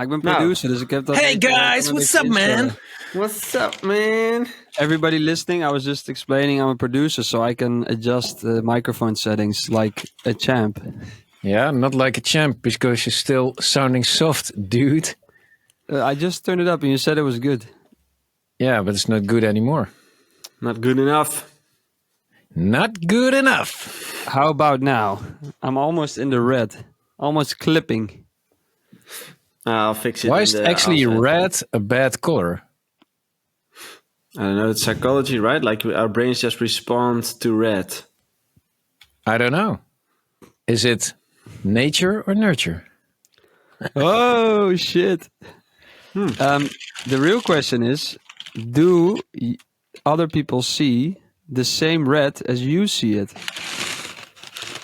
ik ben producer, dus ik heb dat... Hey guys, what's up, man? What's up, man? Everybody listening, I was just explaining I'm a producer, so I can adjust the microphone settings like a champ. Yeah, not like a champ, because you're still sounding soft, dude. I just turned it up and you said it was good. Yeah, but it's not good anymore. Not good enough. Not good enough. How about now? I'm almost in the red. Almost clipping. I'll fix it. Why is actually red a bad color? I don't know. It's psychology, right? Like our brains just respond to red. I don't know. Is it nature or nurture? Oh, shit. The real question is, do other people see the same red as you see it?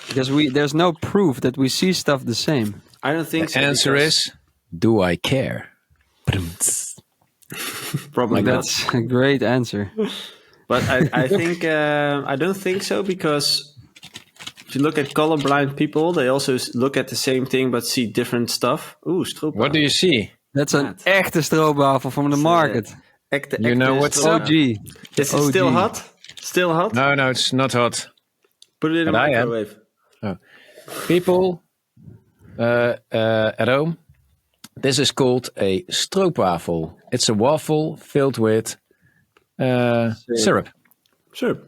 Because there's no proof that we see stuff the same. I don't think so. The answer is, do I care? Probably not. That's a great answer. But I think I don't think so, because if you look at colorblind people, they also look at the same thing but see different stuff. Ooh, stroopwafel. What do you see? That's an echte stroopwafel from the market. You know what's up? OG. Is it still OG. hot? Still hot? No, it's not hot. Put it in a But I am. microwave. Oh. People at home, this is called a stroopwafel. It's a waffle filled with syrup. Sure.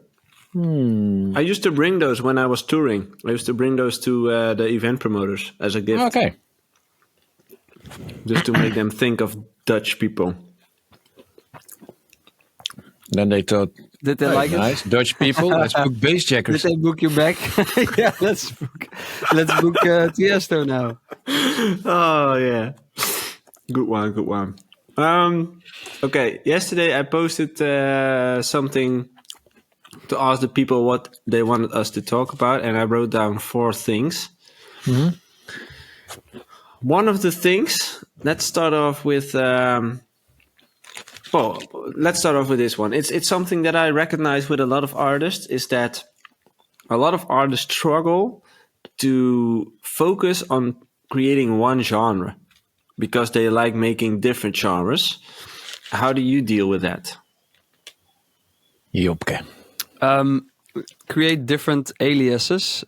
I used to bring those when I was touring. I used to bring those to the event promoters as a gift. Okay. Just to make them think of Dutch people. Then they thought, Did they like nice, Dutch people, let's book bass it? Did jackers. they book you back? Yeah, let's book Tiesto now. Oh, yeah. Good one. Okay, yesterday I posted something to ask the people what they wanted us to talk about, and I wrote down 4 things. Mm-hmm. One of the things, let's start off with... let's start off with this one. It's something that I recognize with a lot of artists, is that a lot of artists struggle to focus on creating one genre because they like making different genres. How do you deal with that? Jopke. Create different aliases,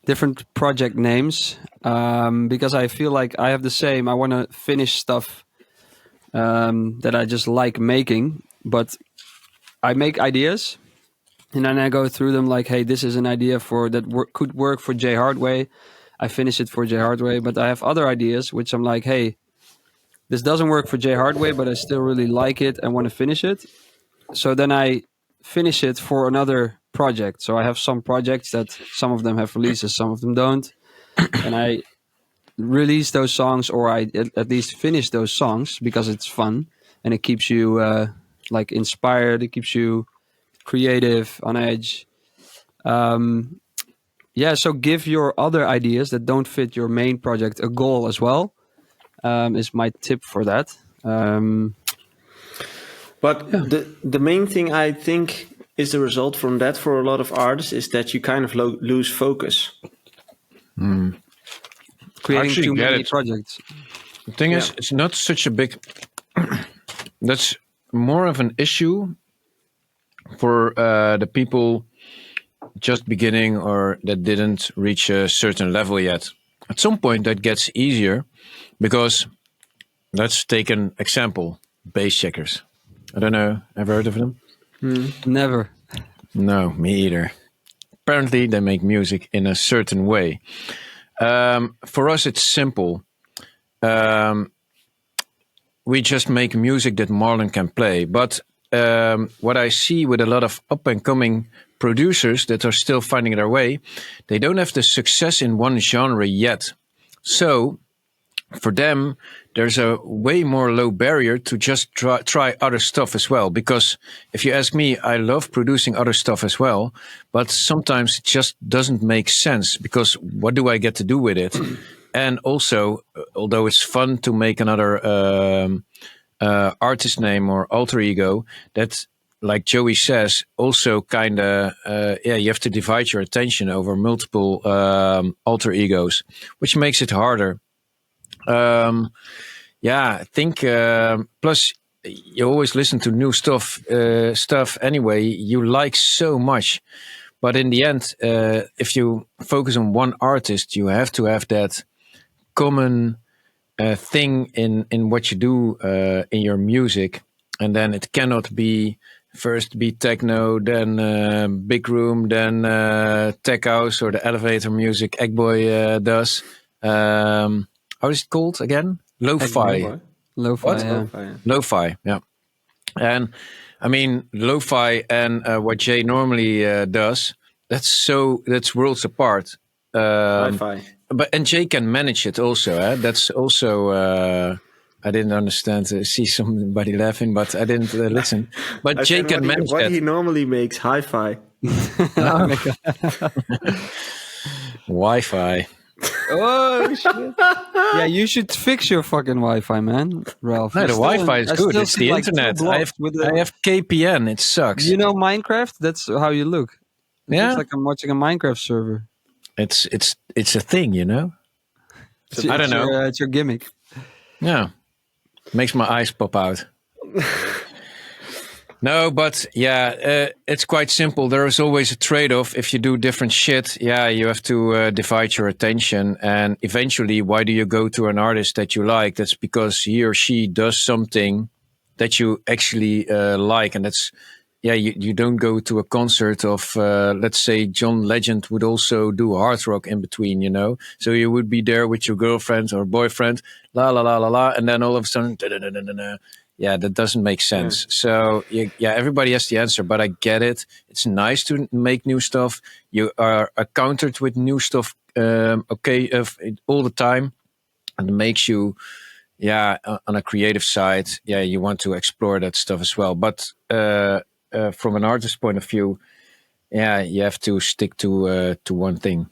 different project names, because I feel like I have the same. I want to finish stuff that I just like making, but I make ideas and then I go through them like, hey, this is an idea for that could work for J Hardway. I finish it for J Hardway, but I have other ideas which I'm like, hey, this doesn't work for J Hardway, but I still really like it and want to finish it. So then I finish it for another project. So I have some projects that some of them have releases, some of them don't. And I release those songs, or I at least finish those songs because it's fun and it keeps you like inspired. It keeps you creative, on edge. So give your other ideas that don't fit your main project a goal as well, is my tip for that. But the main thing I think is the result from that for a lot of artists is that you kind of lose focus. Creating too many projects. The thing is, it's not such a big... That's more of an issue for the people just beginning or that didn't reach a certain level yet. At some point that gets easier because, let's take an example, bass checkers. I don't know, ever heard of them? Never. No, me either. Apparently they make music in a certain way. For us it's simple. We just make music that Marlon can play. But what I see with a lot of up and coming producers that are still finding their way, they don't have the success in one genre yet. So for them, there's a way more low barrier to just try other stuff as well. Because if you ask me, I love producing other stuff as well, but sometimes it just doesn't make sense because what do I get to do with it? And also, although it's fun to make another artist name or alter ego, that, like Joey says, also kind of, you have to divide your attention over multiple alter egos, which makes it harder. Yeah, I think plus you always listen to new stuff anyway. You like so much, but in the end, if you focus on one artist, you have to have that common thing in what you do in your music, and then it cannot be first be techno, then big room, then tech house or the elevator music Eggboy does. How is it called again? Lo-fi. What? Lo-fi, What? yeah. Lo-fi. Lo-fi, yeah. And I mean, lo-fi and what Jay normally does, that's worlds apart. Hi-fi. And Jay can manage it also. That's also I didn't understand. See somebody laughing, but I didn't listen. But I Jay said can manage what that. he normally makes hi-fi. Wi-Fi. Oh shit! Yeah, you should fix your fucking Wi-Fi, man, Ralph. No, You the still- Wi-Fi is I good. still It's see, the like, 2 internet. blocks with I have KPN. It sucks. You know Minecraft? That's how you look. It Yeah. looks like I'm watching a Minecraft server. It's a thing, you know. I don't know. It's your gimmick. Yeah, makes my eyes pop out. No, but yeah, it's quite simple. There is always a trade-off. If you do different shit, yeah, you have to divide your attention. And eventually, why do you go to an artist that you like? That's because he or she does something that you actually like. And that's, yeah, you don't go to a concert of, let's say, John Legend would also do hard rock in between, you know? So you would be there with your girlfriend or boyfriend, la, la, la, la, la. And then all of a sudden, da, da, da, da, da, da. Yeah, that doesn't make sense. So yeah, everybody has the answer, but I get it. It's nice to make new stuff. You are encountered with new stuff, all the time, and it makes you, yeah, on a creative side, yeah, you want to explore that stuff as well. But from an artist's point of view, yeah, you have to stick to one thing.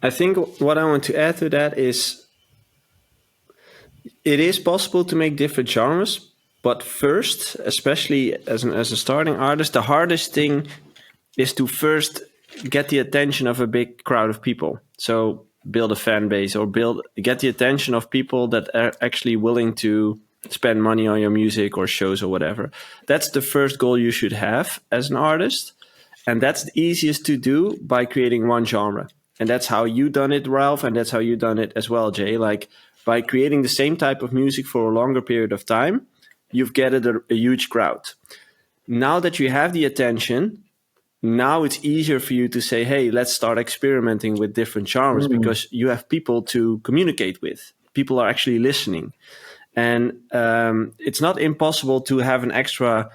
I think what I want to add to that is it is possible to make different genres, but first, especially as a starting artist, the hardest thing is to first get the attention of a big crowd of people. So build a fan base or get the attention of people that are actually willing to spend money on your music or shows or whatever. That's the first goal you should have as an artist. And that's the easiest to do by creating one genre. And that's how you done it, Ralph, and that's how you done it as well, Jay. Like by creating the same type of music for a longer period of time, you've gathered a huge crowd. Now that you have the attention, now it's easier for you to say, hey, let's start experimenting with different genres because you have people to communicate with. People are actually listening. And it's not impossible to have an extra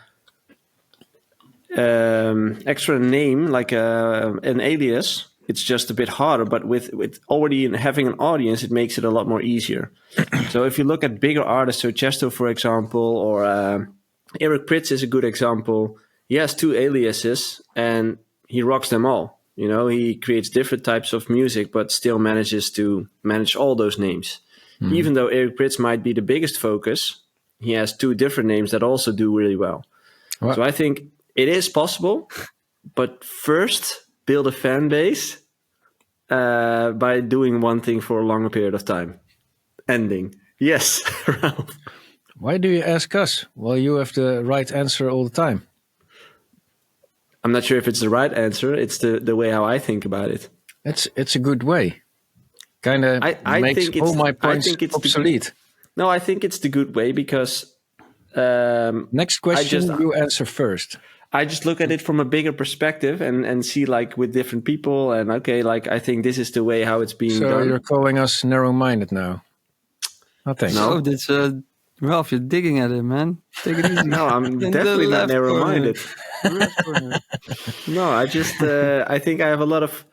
name, like an alias. It's just a bit harder, but with already having an audience, it makes it a lot more easier. So if you look at bigger artists, so Chesto, for example, or Eric Prydz is a good example. He has 2 aliases and he rocks them all. You know, he creates different types of music, but still manages to manage all those names. Even though Eric Prydz might be the biggest focus, he has 2 different names that also do really well. Wow. So I think it is possible, but first build a fan base by doing one thing for a longer period of time. Ending. Yes, Ralph. Why do you ask us? Well, you have the right answer all the time. I'm not sure if it's the right answer. It's the way how I think about it. It's a good way. Kind of makes think all my I points think it's obsolete. No, I think it's the good way because Next question, you answer first. I just look at it from a bigger perspective and see like with different people and okay, like I think this is the way how it's being So done. you're calling us narrow-minded now? I think No. Oh, that's Ralph. You're digging at it, man. Take it easy. No, I'm In the definitely not left narrow-minded. corner. Left corner. No, I just I think I have a lot of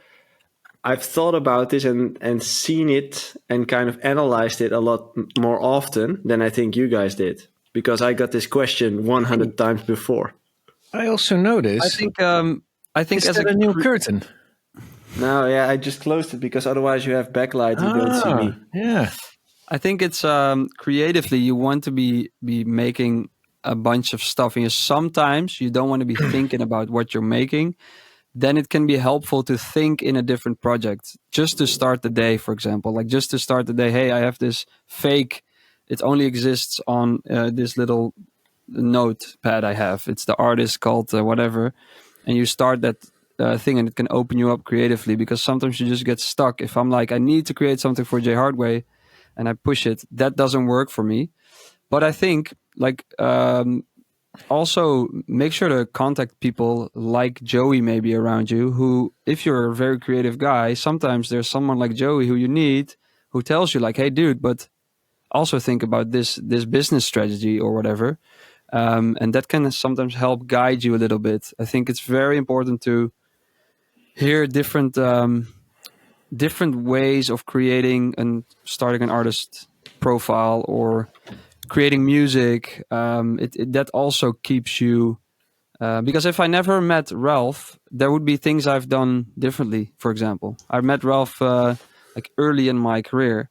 I've thought about this and seen it and kind of analyzed it a lot more often than I think you guys did because I got this question 100 times before. I also noticed. I think Is as that a new curtain? No, yeah, I just closed it because otherwise you have backlight, you don't see me. Yeah. I think it's creatively you want to be making a bunch of stuff, and sometimes you don't want to be thinking about what you're making, then it can be helpful to think in a different project just to start the day, for example. Like just to start the day, hey, I have this fake, it only exists on this little notepad I have. It's the artist called whatever. And you start that thing and it can open you up creatively, because sometimes you just get stuck. If I'm like, I need to create something for J Hardway and I push it, that doesn't work for me. But I think like also make sure to contact people like Joey maybe around you, who, if you're a very creative guy, sometimes there's someone like Joey who you need, who tells you like, hey dude, but also think about this business strategy or whatever. And that can sometimes help guide you a little bit. I think it's very important to hear different ways of creating and starting an artist profile or creating music. That also keeps you, because if I never met Ralph, there would be things I've done differently. For example, I met Ralph like early in my career,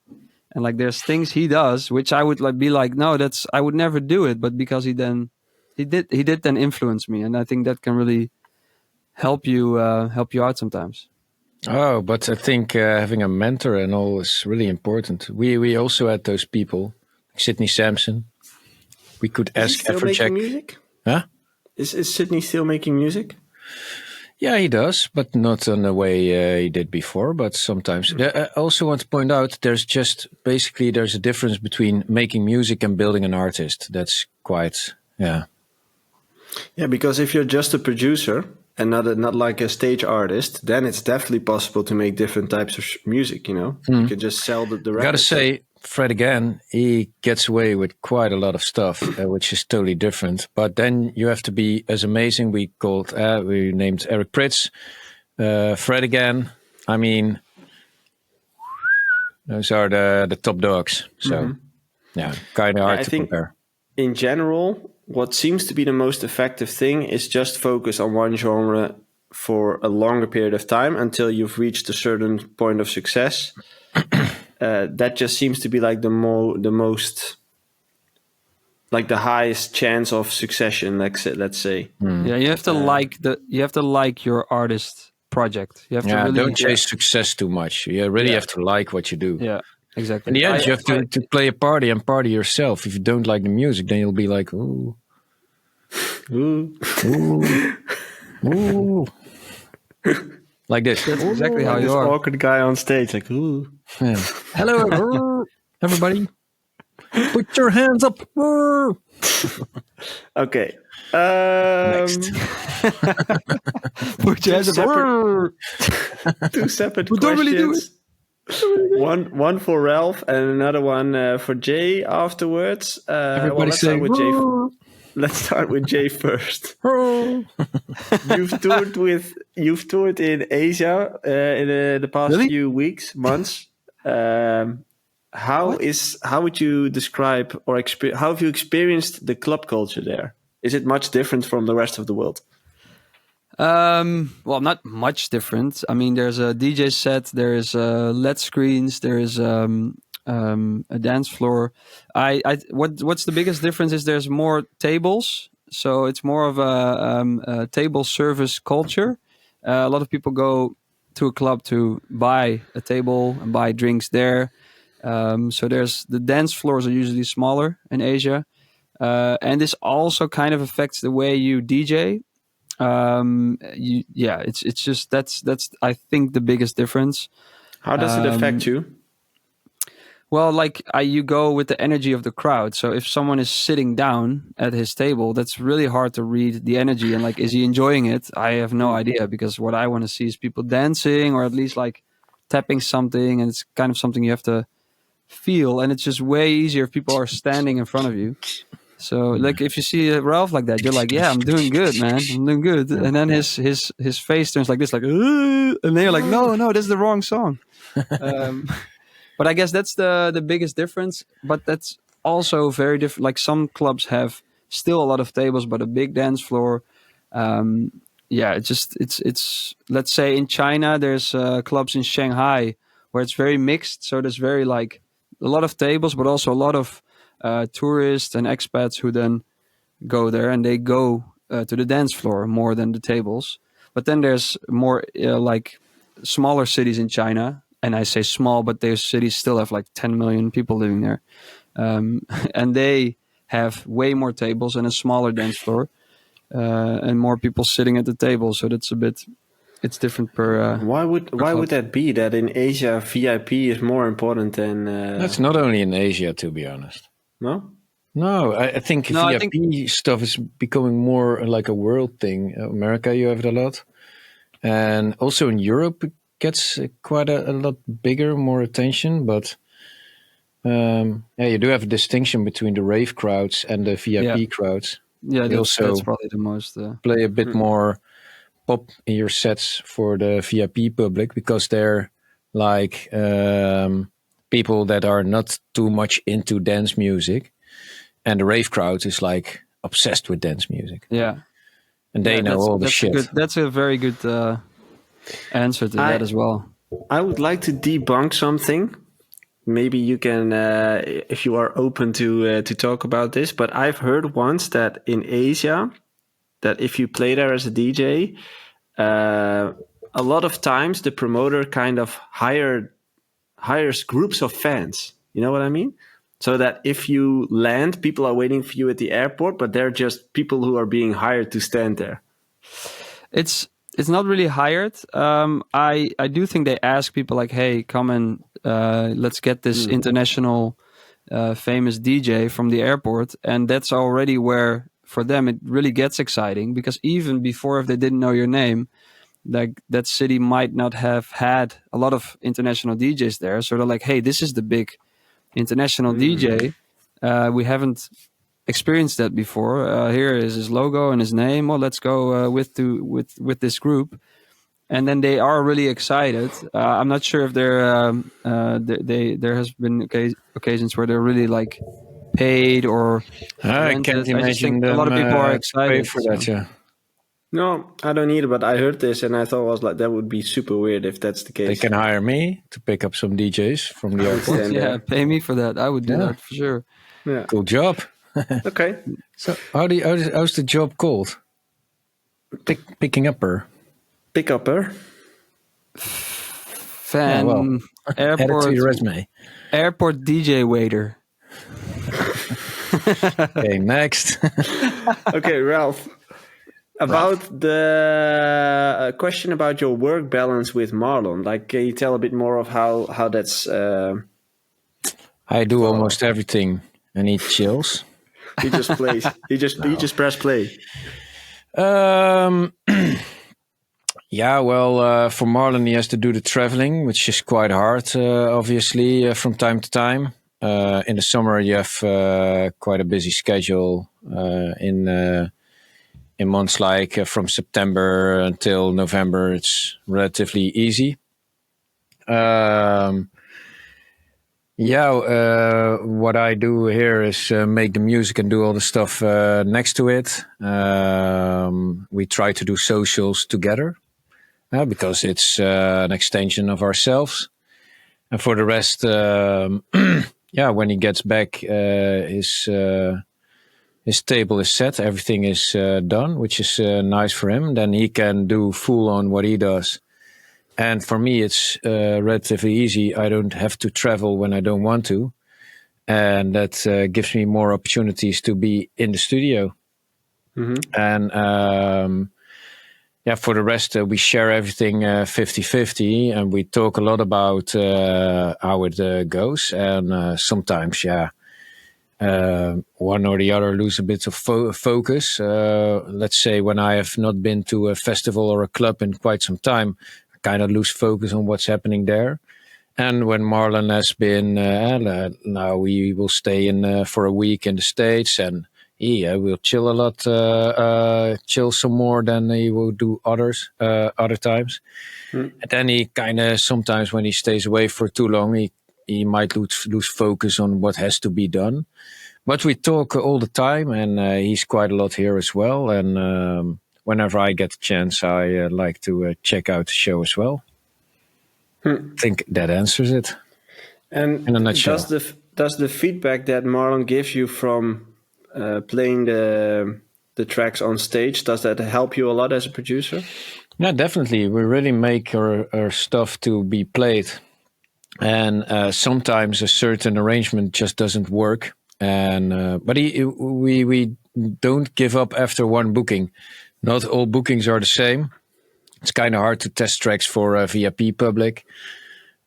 and like there's things he does which I would like be like, no, that's, I would never do it, but because he did then influence me, and I think that can really help you out sometimes. Oh, but I think having a mentor and all is really important. We also had those people, like Sydney Sampson. We could Is he ask still making Afrojack. music? Huh? Is Sydney still making music? Yeah, he does, but not in the way he did before. But sometimes, I also want to point out, there's a difference between making music and building an artist. That's quite, yeah. Yeah, because if you're just a producer and not like a stage artist, then it's definitely possible to make different types of music. You can just sell the record. Gotta say, Fred again, he gets away with quite a lot of stuff, which is totally different. But then you have to be as amazing. We named Eric Pritz, Fred again. I mean, those are the top dogs. So, yeah, kind of hard to compare. In general, what seems to be the most effective thing is just focus on one genre for a longer period of time until you've reached a certain point of success. That just seems to be like the most, like the highest chance of succession. Let's say. Yeah, you have to like your artist project. You have to really, don't chase success too much. You really have to like what you do. Yeah, exactly. In the end, you have to play a party and party yourself. If you don't like the music, then you'll be like, ooh, Ooh. ooh, ooh. Like this. That's exactly how you are. Awkward guy on stage, like, ooh. Yeah. Hello, everybody. Put your hands up. Okay. Next. Put your hands up. Two separate We don't really do questions. One for Ralph and another one for Jay afterwards. Everybody let's say, start with Jay. Let's start with Jay first. You've toured in Asia in the past few weeks, months. How would you describe or how have you experienced the club culture there? Is it much different from the rest of the world? Well, not much different. I mean, there's a DJ set, there's LED screens, there's a dance floor. What's the biggest difference is there's more tables, so it's more of a table service culture. A lot of people go to a club to buy a table and buy drinks there. So the dance floors are usually smaller in Asia, and this also kind of affects the way you DJ. It's just that's I think the biggest difference. How does it affect you? Well, like you go with the energy of the crowd. So if someone is sitting down at his table, that's really hard to read the energy. And like, is he enjoying it? I have no idea, because what I want to see is people dancing, or at least like tapping something. And it's kind of something you have to feel. And it's just way easier if people are standing in front of you. So like if you see Ralph like that, you're like, yeah, I'm doing good, man. I'm doing good. And then his face turns like this, like, and then you're like, no, this is the wrong song. But I guess that's the biggest difference. But that's also very different. Like some clubs have still a lot of tables, but a big dance floor. It's let's say in China, there's clubs in Shanghai where it's very mixed. So there's very like a lot of tables, but also a lot of tourists and expats who then go there, and they go to the dance floor more than the tables. But then there's more like smaller cities in China, and I say small, but those cities still have like 10 million people living there, and they have way more tables and a smaller dance floor, and more people sitting at the table. So that's a bit. It's different per. Why club. would that be? That in Asia VIP is more important than That's not only in Asia, to be honest. no. No, I think No, I VIP stuff is becoming more like a world thing. America, you have it a lot. And also in Europe, it gets quite a lot bigger, more attention. But you do have a distinction between the rave crowds and the VIP crowds. Yeah, They that's also probably the most. play a bit more pop in your sets for the VIP public because they're like people that are not too much into dance music. And the rave crowd is like obsessed with dance music. Yeah. And they know all the shit. That's a very good answer to that as well. I would like to debunk something. Maybe you can, if you are open to talk about this. But I've heard once that in Asia, that if you play there as a DJ, a lot of times the promoter kind of hires groups of fans. You know what I mean? So that if you land, people are waiting for you at the airport, but they're just people who are being hired to stand there. It's not really hired. I do think they ask people like, hey, come and let's get this international famous DJ from the airport. And that's already where, for them, it really gets exciting, because even before, if they didn't know your name, like that city might not have had a lot of international DJs there. So they're like, hey, this is the big international DJ. We haven't experienced that before. Here is his logo and his name. Well, let's go with this group, and then they are really excited. I'm not sure if there has been occasions where they're really like paid or. I can't imagine a lot of people are excited pay for that. Yeah, No, I don't either, but I heard this and I thought, was like, that would be super weird if that's the case. they can hire me to pick up some DJs from the airport. Yeah, pay me for that. I would do that for sure. Yeah. Cool job. Okay. So how's the job called? Picking upper. Pick up her. Fan Add it to airport your resume. airport DJ waiter. Okay, next. Okay, Ralph. About the question about your work balance with Marlon, like, can you tell a bit more of how that's? I do almost everything, and he chills. He just plays. He just press play. Yeah, well, for Marlon, he has to do the traveling, which is quite hard, obviously, from time to time. In the summer, you have quite a busy schedule. In months like from September until November, it's relatively easy. What I do here is make the music and do all the stuff next to it. We try to do socials together because it's an extension of ourselves. And for the rest, when he gets back, his table is set, everything is done, which is nice for him. Then he can do full on what he does. And for me, it's relatively easy. I don't have to travel when I don't want to. And that gives me more opportunities to be in the studio. And for the rest, we share everything 50-50. And we talk a lot about how it goes. And sometimes, one or the other lose a bit of focus. Let's say when I have not been to a festival or a club in quite some time, I kind of lose focus on what's happening there. And when Marlon has been, now we will stay in for a week in the States, and he will chill a lot, chill some more than he will do other times. And then he kind of, sometimes when he stays away for too long, he might lose focus on what has to be done. But we talk all the time, and he's quite a lot here as well. And whenever I get a chance, I like to check out the show as well. I think that answers it. And in a nutshell. Does the feedback that Marlon gives you from playing the tracks on stage, does that help you a lot as a producer? Yeah, definitely. We really make our stuff to be played, and sometimes a certain arrangement just doesn't work. And but we don't give up after one booking. Not all bookings are the same. It's kind of hard to test tracks for a VIP public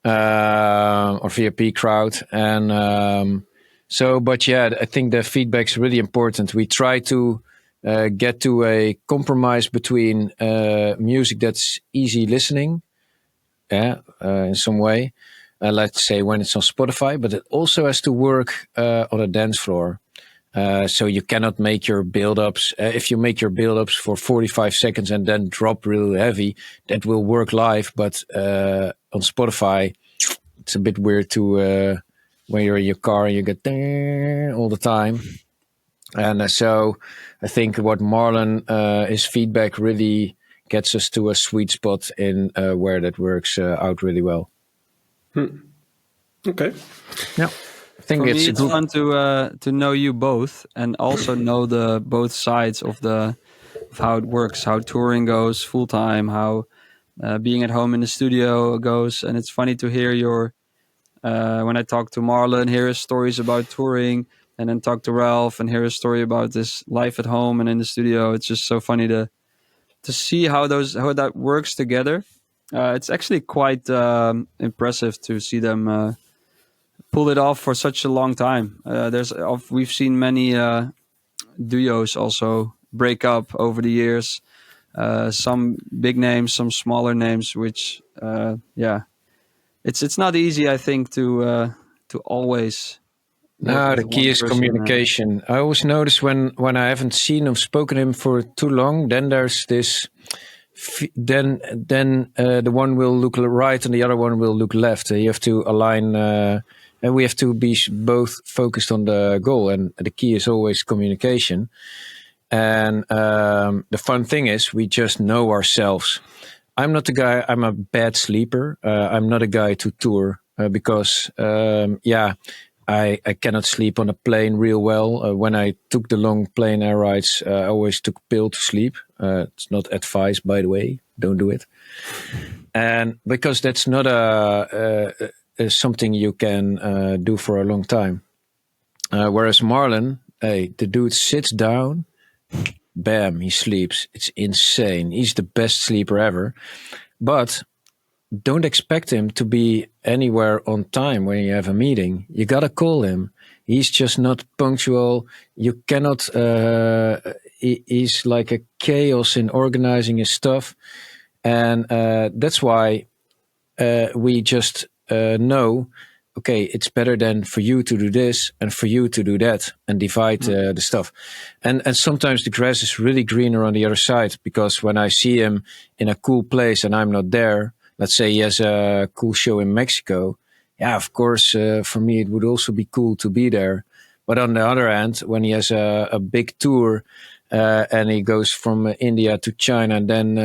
or VIP crowd, and so. But yeah, I think the feedback's really important. We try to get to a compromise between music that's easy listening, in some way. Let's say when it's on Spotify, but it also has to work on a dance floor. So you cannot make your build-ups. If you make your build-ups for 45 seconds and then drop real heavy, that will work live. But on Spotify, it's a bit weird to when you're in your car and you get all the time. And so I think what Marlon, his feedback really gets us to a sweet spot in where that works out really well. Okay. Yeah, I think For it's me, a it's good. fun to know you both and also know the both sides of how it works, how touring goes full time, how being at home in the studio goes, and it's funny to hear your when I talk to Marlon, hear his stories about touring, and then talk to Ralph and hear his story about this life at home and in the studio. It's just so funny to see how that works together. It's actually quite impressive to see them pull it off for such a long time. We've seen many duos also break up over the years. Some big names, some smaller names, which yeah, it's not easy. I think to always work No, the with key one is person. communication. I always notice when I haven't seen him, spoken to him for too long, then there's this. Then the one will look right and the other one will look left. You have to align, and we have to be both focused on the goal. And the key is always communication. And the fun thing is, we just know ourselves. I'm not a guy. I'm a bad sleeper. I'm not a guy to tour because, I cannot sleep on a plane real well. When I took the long plane air rides, I always took pill to sleep. It's not advice, by the way. Don't do it. And because that's not something you can do for a long time. Whereas Marlon, hey, the dude sits down, bam, he sleeps. It's insane. He's the best sleeper ever. But don't expect him to be anywhere on time when you have a meeting. You gotta call him. He's just not punctual. You cannot. He's like a chaos in organizing his stuff, and that's why we just know. Okay, it's better than for you to do this and for you to do that, and divide the stuff. And sometimes the grass is really greener on the other side, because when I see him in a cool place and I'm not there, let's say he has a cool show in Mexico. Yeah, of course, for me, it would also be cool to be there. But on the other hand, when he has a big tour and he goes from India to China and then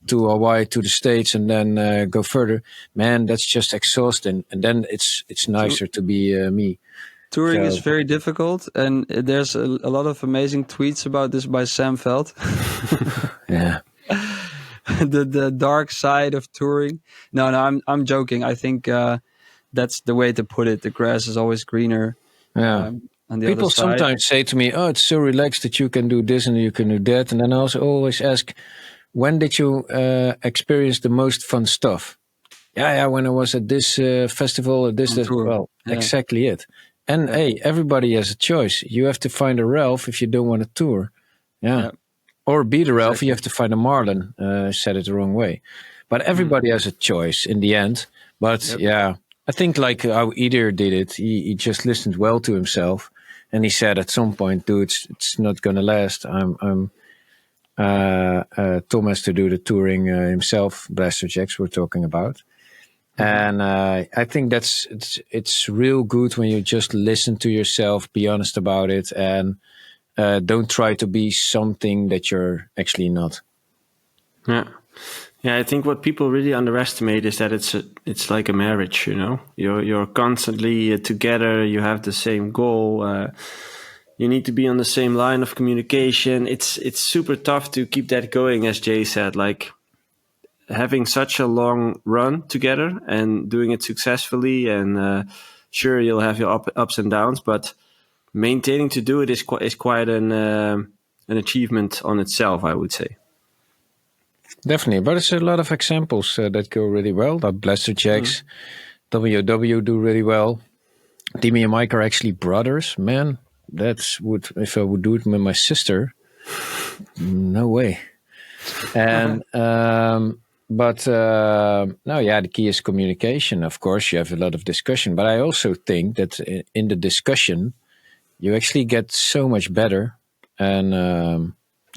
to Hawaii to the States and then go further, man, that's just exhausting. And then it's nicer to be me. Touring is So, very difficult, and there's a lot of amazing tweets about this by Sam Veld. yeah. The dark side of touring. No, I'm joking. I think that's the way to put it. The grass is always greener Yeah. on the other People side. sometimes say to me, "Oh, it's so relaxed that you can do this and you can do that," and then I also always ask, "When did you experience the most fun stuff?" Yeah, when I was at this festival, at this, On tour. well, Yeah, exactly it. And yeah, hey, everybody has a choice. You have to find a Ralph if you don't want to tour. Yeah. yeah, Or be the Ralph, you exactly. have to find a Marlin. Said it the wrong way. But Mm, everybody has a choice in the end. But yep. yeah, I think like how Eder did it, he just listened well to himself. And he said at some point, dude, it's not going to last. Tom has to do the touring himself, Blaster Jacks we're talking about. Mhm. And I think it's real good when you just listen to yourself, be honest about it, and don't try to be something that you're actually not. Yeah. Yeah, I think what people really underestimate is that it's like a marriage, you know. You're constantly together, you have the same goal. you need to be on the same line of communication. It's super tough to keep that going, as Jay said. Like having such a long run together and doing it successfully, and sure, you'll have your ups and downs, but maintaining to do it is quite an achievement on itself, I would say. Definitely, but there's a lot of examples that go really well. Like Blaster Jacks, WW do really well. Timmy and Mike are actually brothers. Man, if I would do it with my sister, no way. And but no, yeah, the key is communication. Of course, you have a lot of discussion, but I also think that in the discussion, you actually get so much better. And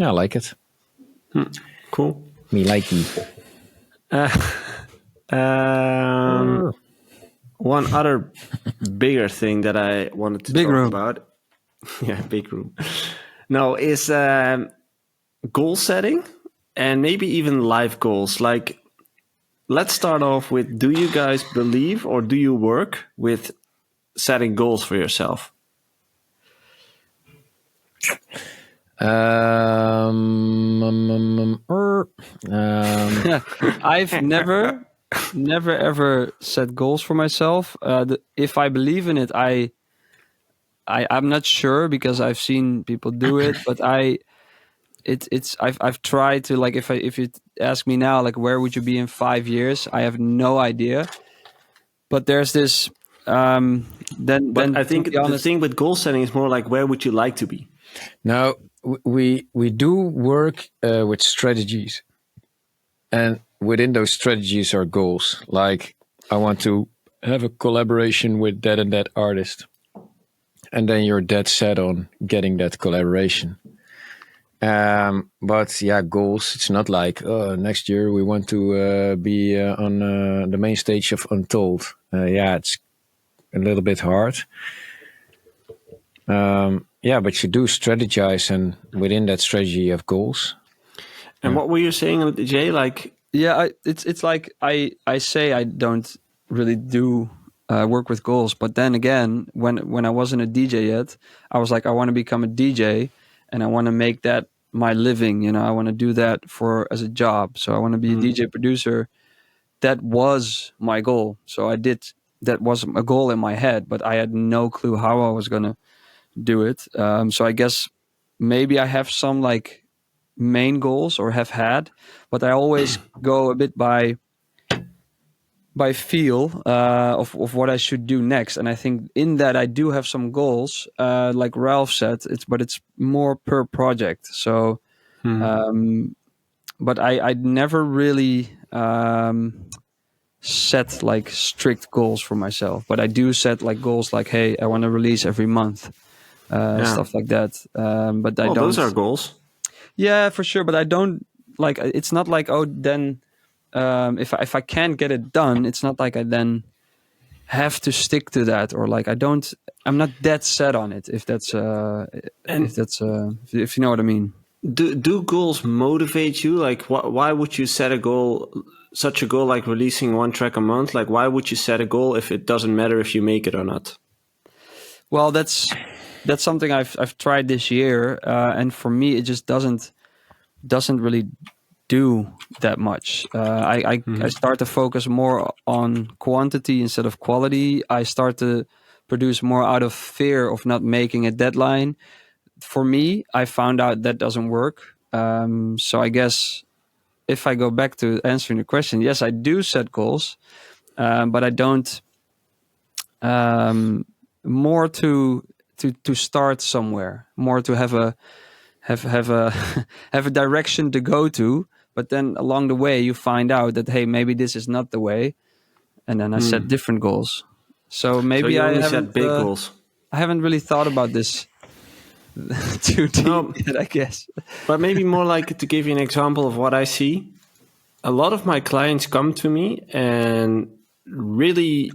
yeah, I like it. Cool. Me like you. One other bigger thing that I wanted to talk about, yeah, big room. No, is goal setting and maybe even life goals. Like, let's start off with: do you guys believe or do you work with setting goals for yourself? I've never ever set goals for myself. If I believe in it, I'm not sure, because I've seen people do it, but I've tried to, like, if you ask me now, like, where would you be in 5 years? I have no idea. But there's this. Then I think the thing with goal setting is more like, where would you like to be? Now, we do work with strategies, and within those strategies are goals. Like, I want to have a collaboration with that and that artist, and then you're dead set on getting that collaboration. But yeah, goals. It's not like next year we want to be on the main stage of Untold. Yeah, it's a little bit hard. Yeah, but you do strategize, and within that strategy you have goals. And what were you saying, Jay? Like, yeah, it's like I say I don't really do work with goals, but then again, when I wasn't a DJ yet, I was like, I want to become a DJ, and I want to make that my living. You know, I want to do that as a job. So I want to be a DJ producer. That was my goal. So that was a goal in my head, but I had no clue how I was gonna do it. So I guess maybe I have some like main goals, or have had, but I always go a bit by feel of what I should do next. And I think in that I do have some goals, like Ralph said, it's more per project. So but I never really set like strict goals for myself, but I do set like goals like, hey, I want to release every month, stuff like that. But I don't. Those are goals. Yeah, for sure. But I don't like. It's not like, oh, then if I can't get it done, it's not like I then have to stick to that, or like I'm not dead set on it. If you know what I mean. Do goals motivate you? Like, why would you set such a goal, like releasing one track a month? Like, why would you set a goal if it doesn't matter if you make it or not? Well, that's something I've tried this year, and for me, it just doesn't really do that much. I start to focus more on quantity instead of quality. I start to produce more out of fear of not making a deadline. For me, I found out that doesn't work. So I guess if I go back to answering the question, yes, I do set goals, but I don't. More to start somewhere, more to have a have a direction to go to. But then along the way, you find out that, hey, maybe this is not the way, and then I set different goals. So maybe you only I haven't set big goals. I haven't really thought about this too deep yet, I guess. But maybe more like, to give you an example of what I see, a lot of my clients come to me and really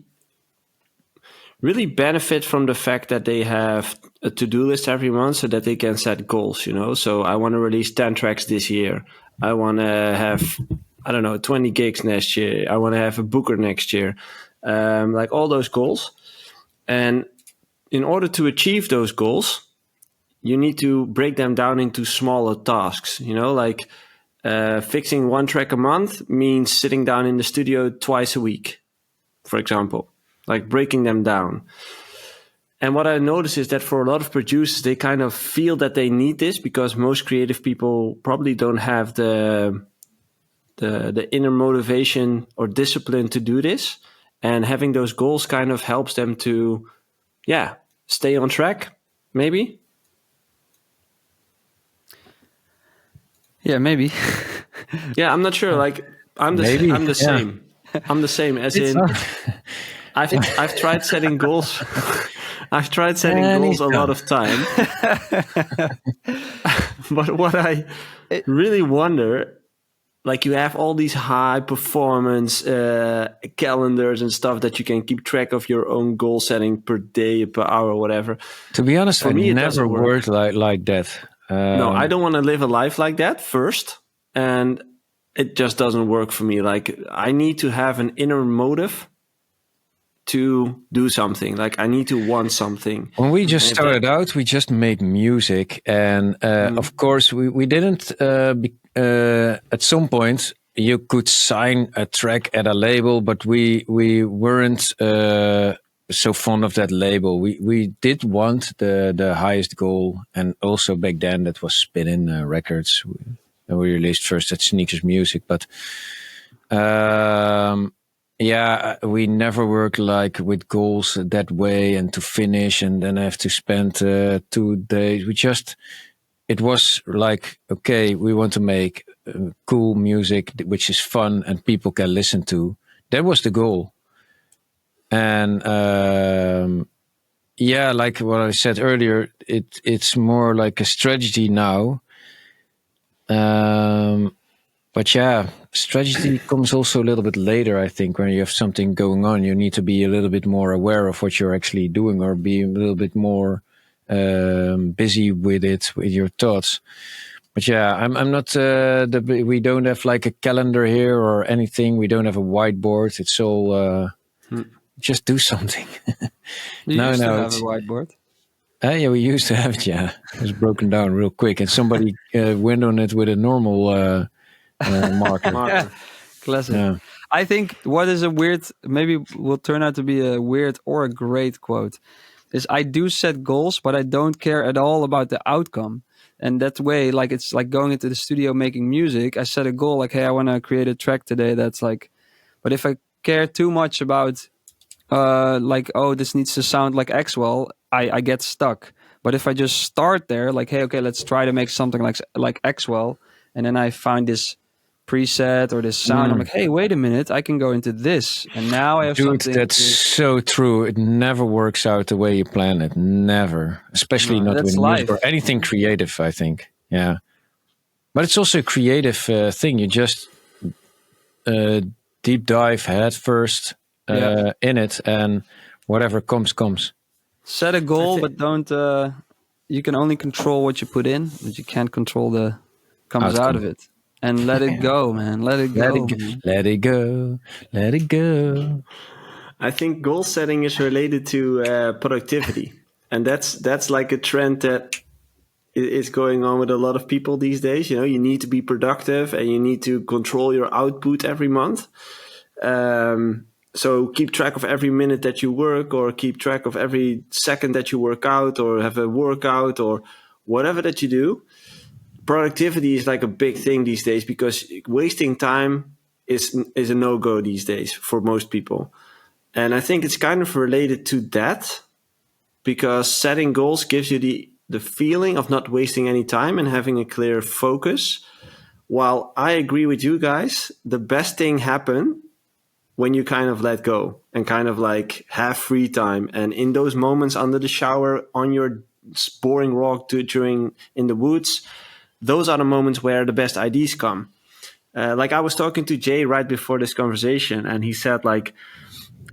benefit from the fact that they have a to-do list every month, so that they can set goals, you know? So I want to release 10 tracks this year. I want to have, 20 gigs next year. I want to have a booker next year. Like all those goals. And in order to achieve those goals, you need to break them down into smaller tasks. Like fixing one track a month means sitting down in the studio twice a week, for example, like breaking them down. And what I notice is that for a lot of producers, they kind of feel that they need this because most creative people probably don't have the inner motivation or discipline to do this. And having those goals kind of helps them to, stay on track, maybe. Yeah, maybe. Yeah, I'm not sure. Like I'm the same. I'm the same as in I've tried setting goals. I've tried setting goals a lot of time. But what I really wonder, like you have all these high performance calendars and stuff that you can keep track of your own goal setting per day, per hour, whatever. To be honest, For me, it it never doesn't work. worked like that. No, I don't want to live a life like that first. And it just doesn't work for me. Like I need to have an inner motive to do something. Like I need to want something. When we just started out, we just made music. And of course, we didn't, at some point, you could sign a track at a label, but we weren't so fond of that label. We did want the highest goal. And also back then, that was Spin-In Records. We released first at Sneakers Music. But we never worked like with goals that way and to finish and then have to spend 2 days. It was like, okay, we want to make cool music, which is fun and people can listen to. That was the goal. And like what I said earlier, it's more like a strategy now. But strategy comes also a little bit later, I think, when you have something going on. You need to be a little bit more aware of what you're actually doing or be a little bit more busy with it, with your thoughts. But I'm not, we don't have like a calendar here or anything. We don't have a whiteboard. It's all, just do something. You used to have a whiteboard. Yeah, we used to have it, It was broken down real quick. And somebody went on it with a normal marker. Yeah, classic. Yeah. I think what is maybe will turn out to be a weird or a great quote, is I do set goals, but I don't care at all about the outcome. And that way, like it's like going into the studio making music. I set a goal like, hey, I want to create a track today. That's like, but if I care too much about this needs to sound like Xwell, I get stuck. But if I just start there, like, hey, okay, let's try to make something like Xwell, and then I find this preset or this sound, I'm like, hey, wait a minute, I can go into this, and now I have something. That's so true. It never works out the way you plan it. Never, especially not with music or anything creative. I think, but it's also a creative thing. You just deep dive head first in it, and whatever comes. Set a goal, but don't. You can only control what you put in, but you can't control the comes out of it. And let it go, man. Let it go. Let it go. Let it go. I think goal setting is related to productivity, and that's like a trend that is going on with a lot of people these days. You need to be productive, and you need to control your output every month. So keep track of every minute that you work, or keep track of every second that you work out, or have a workout, or whatever that you do. Productivity is like a big thing these days because wasting time is a no-go these days for most people. And I think it's kind of related to that, because setting goals gives you the feeling of not wasting any time and having a clear focus. While I agree with you guys, the best thing happens when you kind of let go and kind of like have free time. And in those moments under the shower, on your boring walk in the woods, those are the moments where the best ideas come. Like I was talking to Jay right before this conversation, and he said like,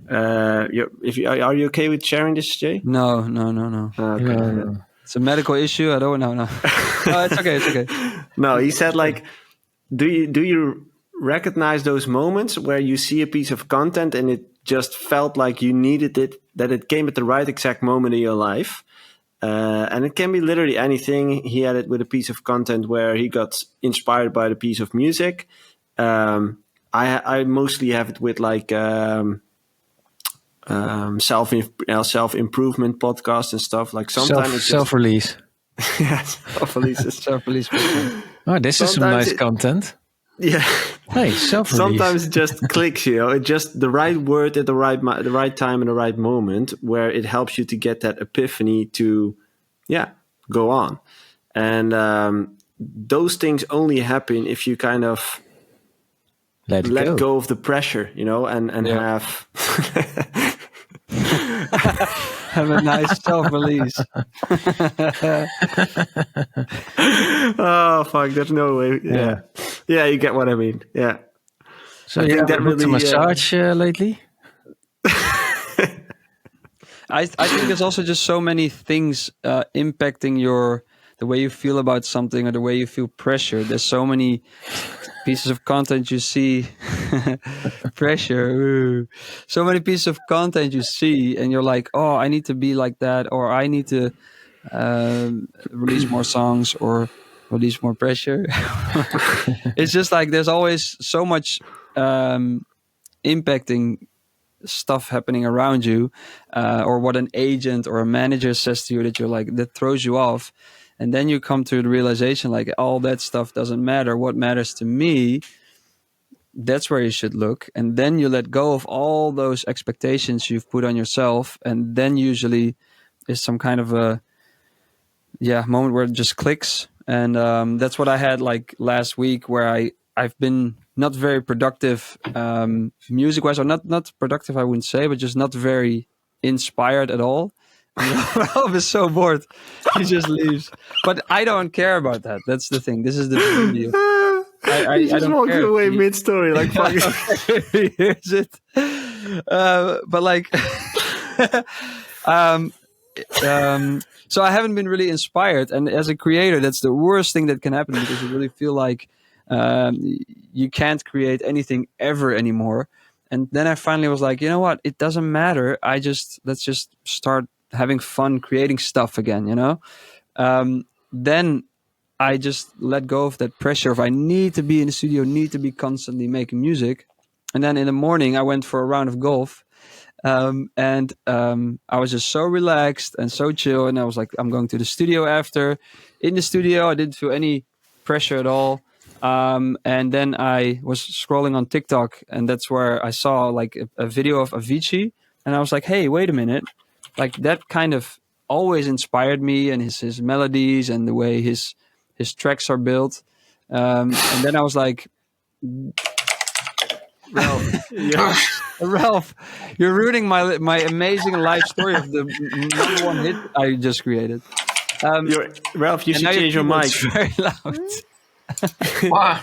are you okay with sharing this, Jay? No. Okay. No. It's a medical issue. I don't know. No, it's okay. No, he said like, do you recognize those moments where you see a piece of content and it just felt like you needed it, that it came at the right exact moment in your life, And it can be literally anything. He had it with a piece of content where he got inspired by the piece of music. I mostly have it with like self improvement podcasts and stuff. Like sometimes self release. Yeah, self releases. Self release. Oh, this is some nice content. Yeah. Hey, self release. Sometimes it just clicks, it just the right word at the right time and the right moment, where it helps you to get that epiphany to, go on. And those things only happen if you kind of let go of the pressure, and have have a nice self-release. Oh fuck! There's no way. Yeah, you get what I mean. Yeah. So I think that really massage lately. I think there's also just so many things impacting the way you feel about something or the way you feel pressure. There's so many pieces of content you see. Pressure. Ooh. So many pieces of content you see, and you're like, oh, I need to be like that, or I need to release more songs or release more pressure. It's just like there's always so much impacting stuff happening around you, or what an agent or a manager says to you that you're like, that throws you off. And then you come to the realization, like, all that stuff doesn't matter. What matters to me, that's where you should look. And then you let go of all those expectations you've put on yourself. And then usually is some kind of a moment where it just clicks. And that's what I had like last week, where I've been not very productive music wise, or not productive, I wouldn't say, but just not very inspired at all. Ralph is so bored, he just leaves. But I don't care about that. That's the thing. This is the beauty of I just walked away mid-story, like fuck. Here's it. But like, so I haven't been really inspired, and as a creator, that's the worst thing that can happen, because you really feel like you can't create anything ever anymore. And then I finally was like, you know what? It doesn't matter. Let's just start having fun creating stuff again, then I just let go of that pressure of I need to be in the studio, need to be constantly making music. And then in the morning I went for a round of golf, and I was just so relaxed and so chill, and I was like, I'm going to the studio after. In the studio I didn't feel any pressure at all. And then I was scrolling on TikTok, and that's where I saw like a video of Avicii, and I was like, hey, wait a minute. Like, that kind of always inspired me, and his melodies and the way his tracks are built. And then I was like, Ralph, you're ruining my amazing life story of the number one hit I just created. Ralph, you should change your mic. It's very loud. Wow.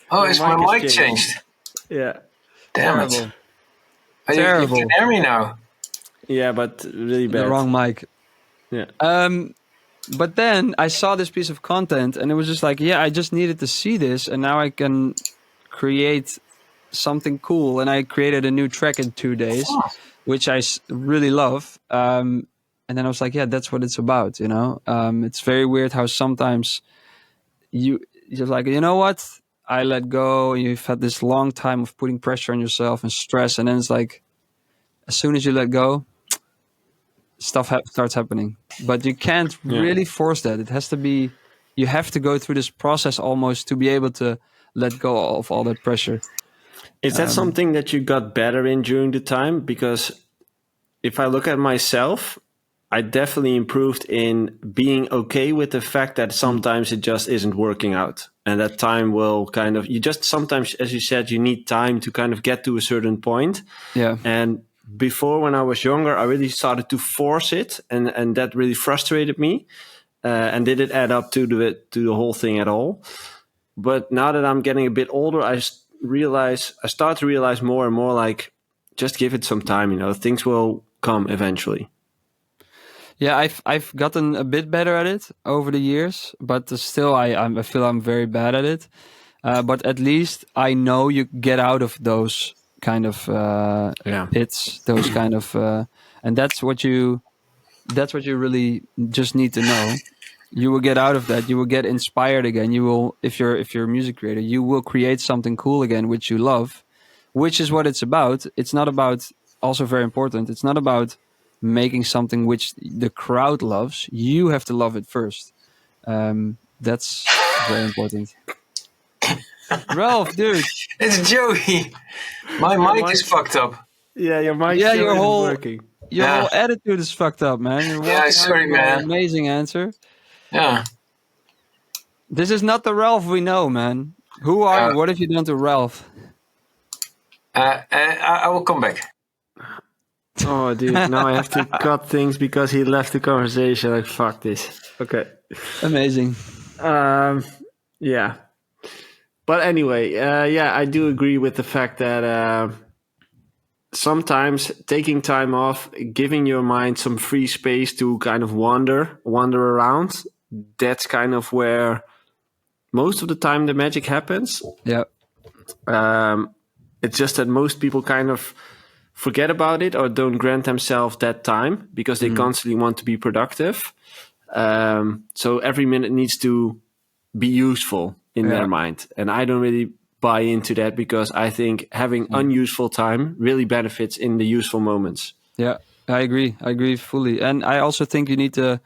Oh, is my mic changed? Yeah. Damn Terrible. it. Terrible. You can hear me now. Yeah, but really bad. The wrong mic. Yeah. But then I saw this piece of content, and it was just like, I just needed to see this, and now I can create something cool. And I created a new track in 2 days, which I really love. And then I was like, that's what it's about, It's very weird how sometimes you're like, you know what? I let go. You've had this long time of putting pressure on yourself and stress, and then it's like, as soon as you let go, stuff starts happening. But you can't really force that. It has to be, you have to go through this process almost to be able to let go of all that pressure. Is that something that you got better in during the time? Because if I look at myself, I definitely improved in being okay with the fact that sometimes it just isn't working out. And that time will kind of, you just sometimes, as you said, you need time to kind of get to a certain point. Yeah. And before, when I was younger, I really started to force it, and that really frustrated me, and didn't add up to the whole thing at all. But now that I'm getting a bit older, I start to realize more and more, like, just give it some time. Things will come eventually. Yeah, I've gotten a bit better at it over the years, but still I feel I'm very bad at it. But at least I know you get out of those kind of pits, those kind of, and that's what you that's what you really just need to know. You will get out of that. You will get inspired again. You will, if you're a music creator, you will create something cool again, which you love, which is what it's about. It's not about, also very important, it's not about making something which the crowd loves. You have to love it first. That's very important. Ralph, dude. It's Joey. My mic is fucked up. Yeah, your mic Yeah, still your isn't whole working. your Yeah. whole attitude is fucked up, man. You're Yeah, walking out sorry, with an man. amazing answer. Yeah. This is not the Ralph we know, man. Who are you? What have you done to Ralph? I will come back. Oh, dude, now I have to cut things because he left the conversation. Like, fuck this. Okay. Amazing. Yeah. But anyway, yeah, I do agree with the fact that sometimes taking time off, giving your mind some free space to kind of wander around, that's kind of where most of the time the magic happens. Yeah. It's just that most people kind of forget about it or don't grant themselves that time because they constantly want to be productive. So every minute needs to be useful in their mind. And I don't really buy into that because I think having unuseful time really benefits in the useful moments. Yeah, I agree. I agree fully. And I also think you need to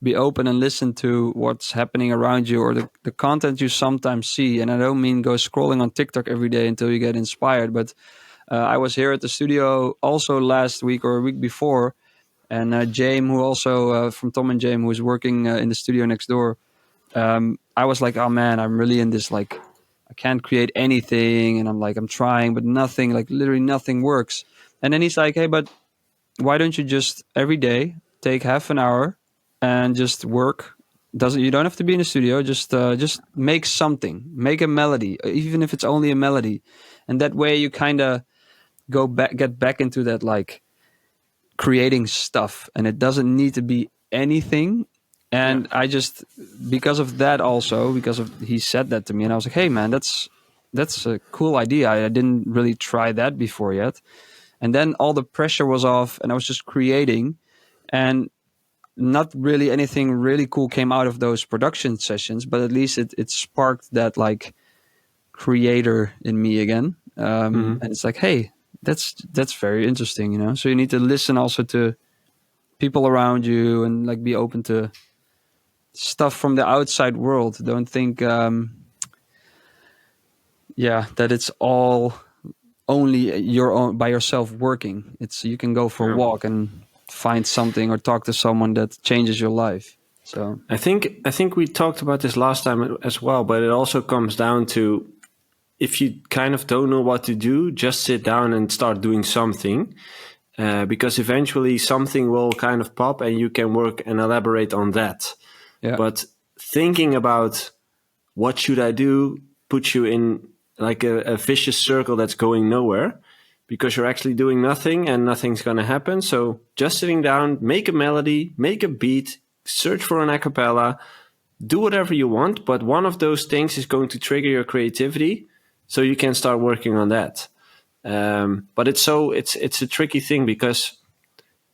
be open and listen to what's happening around you or the content you sometimes see. And I don't mean go scrolling on TikTok every day until you get inspired. But I was here at the studio also last week or a week before. And James, who also from Tom and James, who was working in the studio next door, I was like, oh man, I'm really in this, like, I can't create anything. And I'm trying, but nothing, like literally nothing works. And then he's like, hey, but why don't you just every day take half an hour and just work? You don't have to be in the studio. Just make something, make a melody, even if it's only a melody. And that way you kind of get back into that, like, creating stuff, and it doesn't need to be anything. And I just, because of that, also because of he said that to me, and I was like, hey man, that's a cool idea. I didn't really try that before yet. And then all the pressure was off and I was just creating, and not really anything really cool came out of those production sessions, but at least it sparked that, like, creator in me again. And it's like, hey, that's very interesting, you know? So you need to listen also to people around you and, like, be open to stuff from the outside world. Don't think, that it's all only your own by yourself working. You can go for a walk and find something or talk to someone that changes your life. So I think we talked about this last time as well, but it also comes down to, if you kind of don't know what to do, just sit down and start doing something, because eventually something will kind of pop and you can work and elaborate on that. yeah, But thinking about what should I do puts you in like a vicious circle that's going nowhere, because you're actually doing nothing and nothing's going to happen. So just sitting down, make a melody, make a beat, search for an a cappella, do whatever you want. But one of those things is going to trigger your creativity, so you can start working on that. But it's a tricky thing because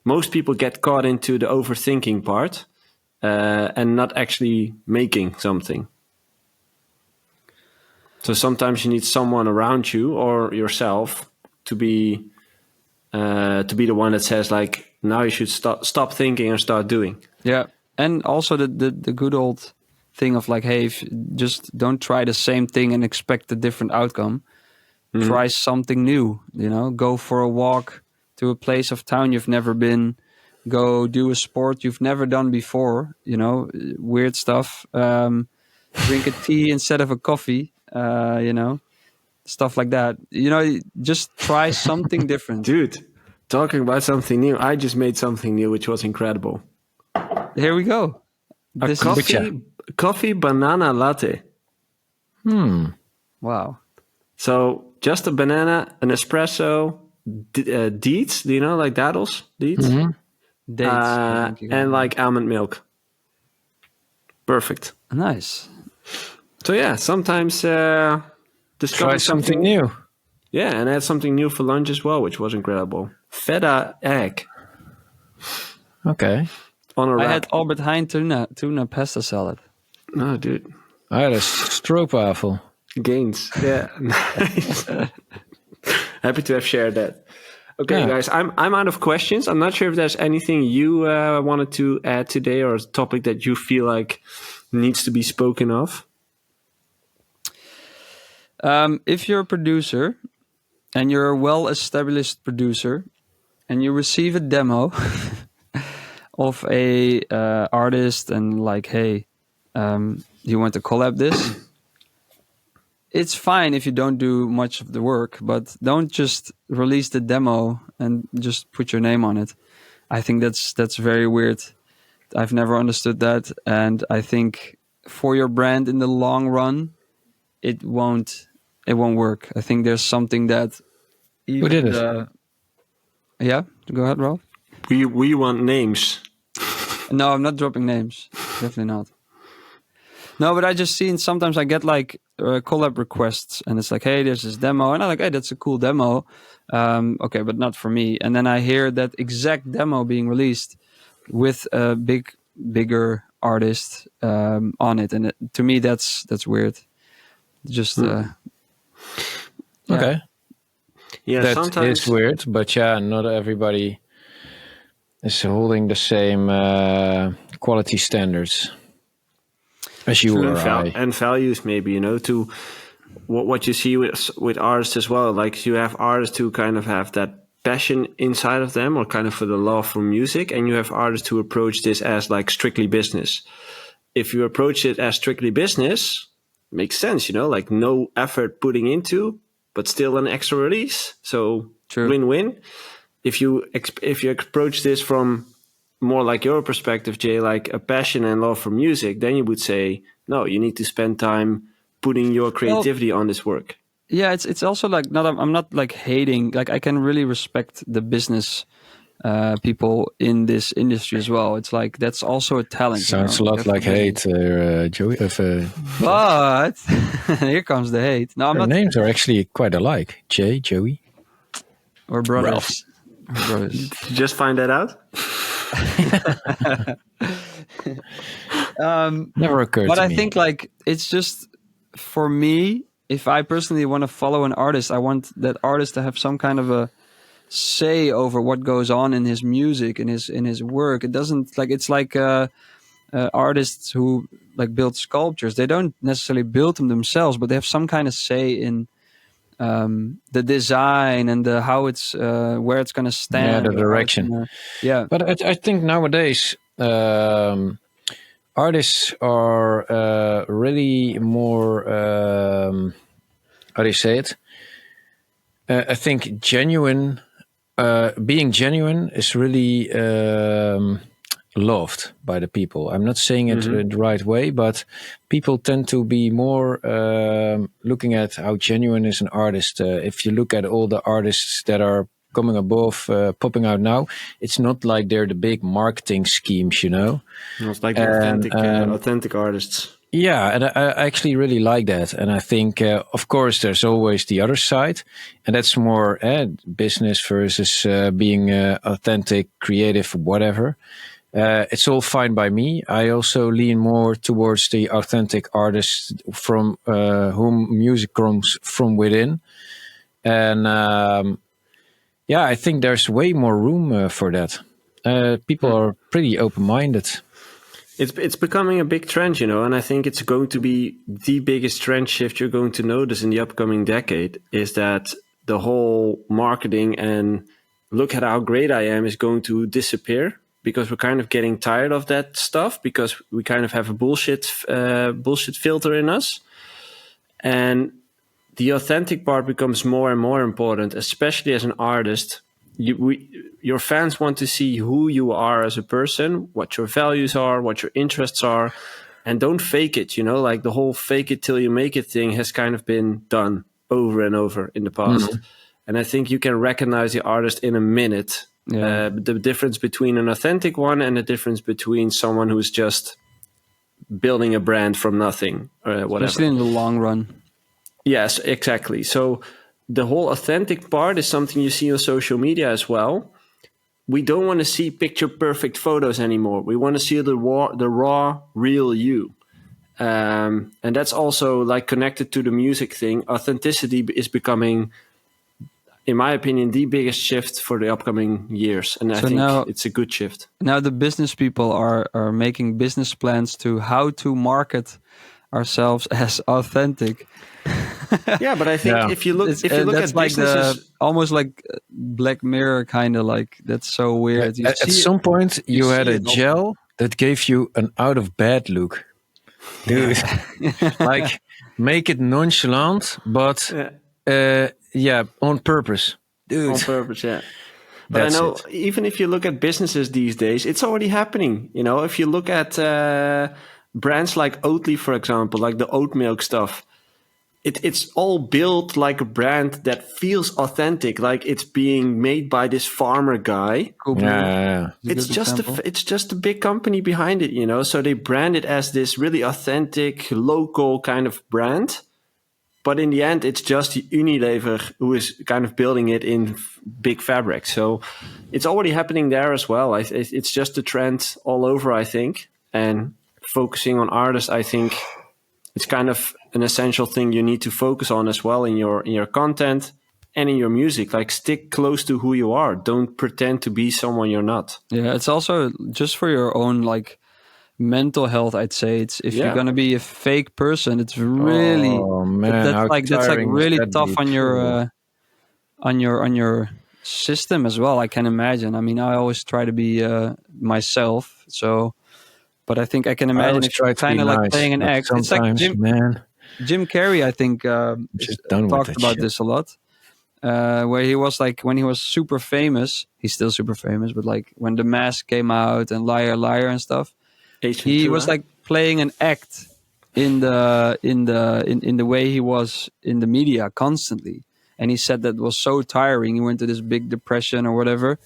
most people get caught into the overthinking part and not actually making something. So sometimes you need someone around you or yourself to be the one that says, like, now you should stop thinking and start doing. yeah. And also the good old thing of, like, hey, if just don't try the same thing and expect a different outcome. Try something new, you know, go for a walk to a place of town you've never been, go do a sport you've never done before, you know, weird stuff. Drink a tea instead of a coffee, you know, stuff like that. You know, just try something different. Dude, talking about something new, I just made something new, which was incredible. Here we go. This is Coffee banana latte. wow. So just a banana, an espresso, dates, do you know, like daddles, dates? Dates, I think you and got like almond milk. Perfect. it. Nice. So yeah, sometimes discover Try something new. Yeah, and I had something new for lunch as well, which was incredible. Feta egg. Okay. on a I wrap. had Albert Heijn tuna pasta salad. No, dude. Ah, dat is stroopwafel. Gains. Yeah. Nice. Happy to have shared that. Okay, Yeah. guys, I'm out of questions. I'm not sure if there's anything you wanted to add today or a topic that you feel like needs to be spoken of. If you're a producer and you're a well-established producer and you receive a demo of a artist and like, hey, you want to collab this? It's fine if you don't do much of the work, but don't just release the demo and just put your name on it. I think that's very weird. I've never understood that, and I think for your brand in the long run, it won't work. I think there's something that even Who did it? Yeah, go ahead, Ralph. We want names. No, I'm not dropping names. Definitely not. No, but I just seen sometimes I get like collab requests, and it's like, hey, there's this demo, and I'm like, hey, that's a cool demo. Okay, but not for me. And then I hear that exact demo being released with a bigger artist on it, and to me, that's weird. Just Okay. Yeah, That sometimes is weird, but yeah, not everybody is holding the same quality standards as you True, or I. and values maybe, to what you see with artists as well. Like you have artists who kind of have that passion inside of them or kind of for the love for music, and you have artists who approach this as like strictly business. If you approach it as strictly business, makes sense, like no effort putting into, but still an extra release. So True. win-win. If you approach this from more like your perspective, Jay, like a passion and love for music, then you would say, no, you need to spend time putting your creativity on this work. Yeah, it's also like I'm not like hating. Like I can really respect the business people in this industry as well. It's like that's also a talent. Sounds a lot like hate, Joey. But here comes the hate. No, I'm Our not. names are actually quite alike. Jay, Joey. We're brothers. Ralph. We're brothers. Did you just find that out? Never occurred But to I me. think like it's just for me. If I personally want to follow an artist, I want that artist to have some kind of a say over what goes on in his music, in his work. It doesn't like it's like artists who like build sculptures. They don't necessarily build them themselves, but they have some kind of say in the design and the how it's where it's going to stand. Yeah, the direction. Yeah, But I think nowadays artists are really more. How do you say it? I think genuine. Being genuine is really loved by the people. I'm not saying it the right way, but people tend to be more looking at how genuine is an artist. If you look at all the artists that are coming above, popping out now, it's not like they're the big marketing schemes, It's like the authentic artists. Yeah, and I actually really like that. And I think, of course, there's always the other side. And that's more business versus being authentic, creative, whatever. It's all fine by me. I also lean more towards the authentic artists from whom music comes from within. And I think there's way more room for that. People are pretty open-minded. It's becoming a big trend, and I think it's going to be the biggest trend shift you're going to notice in the upcoming decade is that the whole marketing and look at how great I am is going to disappear because we're kind of getting tired of that stuff because we kind of have a bullshit filter in us. And the authentic part becomes more and more important, especially as an artist. Your fans want to see who you are as a person, what your values are, what your interests are, and don't fake it. Like the whole fake it till you make it thing has kind of been done over and over in the past. And I think you can recognize the artist in a minute. Yeah. The difference between an authentic one and the difference between someone who's just building a brand from nothing or whatever. Especially in the long run. Yes, exactly. So the whole authentic part is something you see on social media as well. we don't want to see picture perfect photos anymore. We want to see the raw, real you. And that's also like connected to the music thing. Authenticity is becoming, in my opinion, the biggest shift for the upcoming years. And I think now, it's a good shift. Now the business people are making business plans to how to market ourselves as authentic. Yeah, but I think if you look that's at like businesses, almost like Black Mirror kind of like, that's so weird. At some point, you had a gel that gave you an out of bed look. Dude, like make it nonchalant, but on purpose. Dude. On purpose, yeah. But I know even if you look at businesses these days, it's already happening. You know, if you look at brands like Oatly, for example, like the oat milk stuff, it's all built like a brand that feels authentic, like it's being made by this farmer guy. Yeah. It's just a big company behind it, you know. So they brand it as this really authentic, local kind of brand. But in the end, it's just Unilever who is kind of building it in big fabric. So it's already happening there as well. It's just a trend all over, I think. And focusing on artists, I think it's kind of an essential thing you need to focus on as well in your content and in your music. Like, stick close to who you are. Don't pretend to be someone you're not. Yeah, it's also just for your own like mental health. I'd say it's if you're gonna be a fake person, it's really that's like really tough on your system as well. I can imagine. I mean, I always try to be myself. So, but I think I can imagine it's kind of like playing an act. It's like Jim Carrey, I think, talked about this a lot. Where he was like, when he was super famous, he's still super famous, but like when The Mask came out and Liar Liar and stuff, he was like playing an act in the way he was in the media constantly. And he said that was so tiring. He went to this big depression or whatever.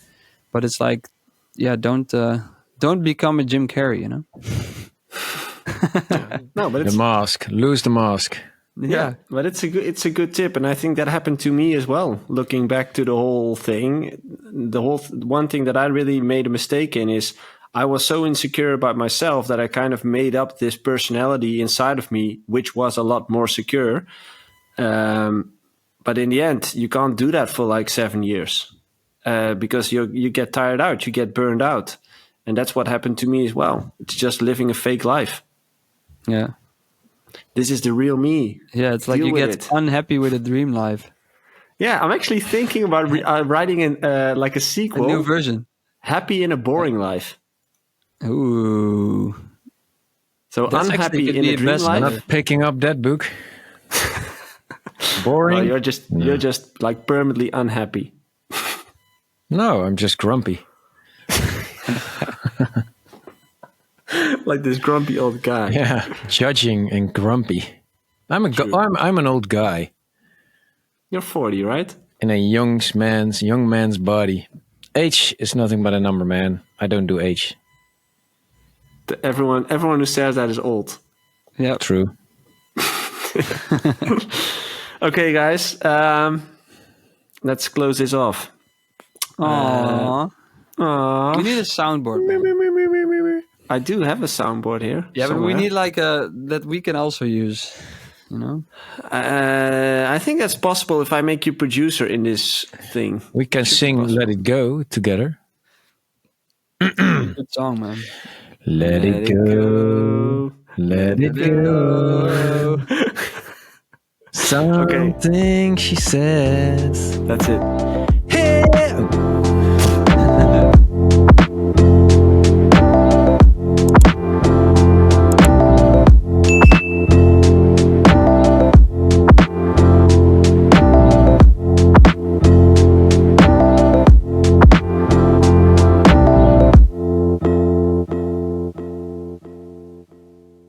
But it's like, yeah, don't become a Jim Carrey, you know? No, but the mask. Lose the mask. Yeah, but it's a good tip, and I think that happened to me as well. Looking back to the whole thing, one thing that I really made a mistake in is I was so insecure about myself that I kind of made up this personality inside of me, which was a lot more secure. But in the end, you can't do that for like 7 years because you get tired out, you get burned out, and that's what happened to me as well. It's just living a fake life. Yeah. This is the real me. Yeah, it's like you get unhappy with a dream life. Yeah, I'm actually thinking about writing like a sequel. A new version. Happy in a boring life. Ooh. So that's unhappy in a dream life. I'm not picking up that book. Boring. Well, you're just like permanently unhappy. No, I'm just grumpy. Like this grumpy old guy. Yeah, judging and grumpy. I'm an old guy. You're 40, right? In a young man's body. Age is nothing but a number, man. I don't do age. Everyone who says that is old. Yeah, true. Okay, guys. Let's close this off. Aww. We need a soundboard. I do have a soundboard here. Yeah, somewhere. But we need like that we can also use, you know? I think that's possible if I make you producer in this thing. We can sing Let It Go together. Good song, man. Let it go. Let it go. Something she says. That's it. Hey.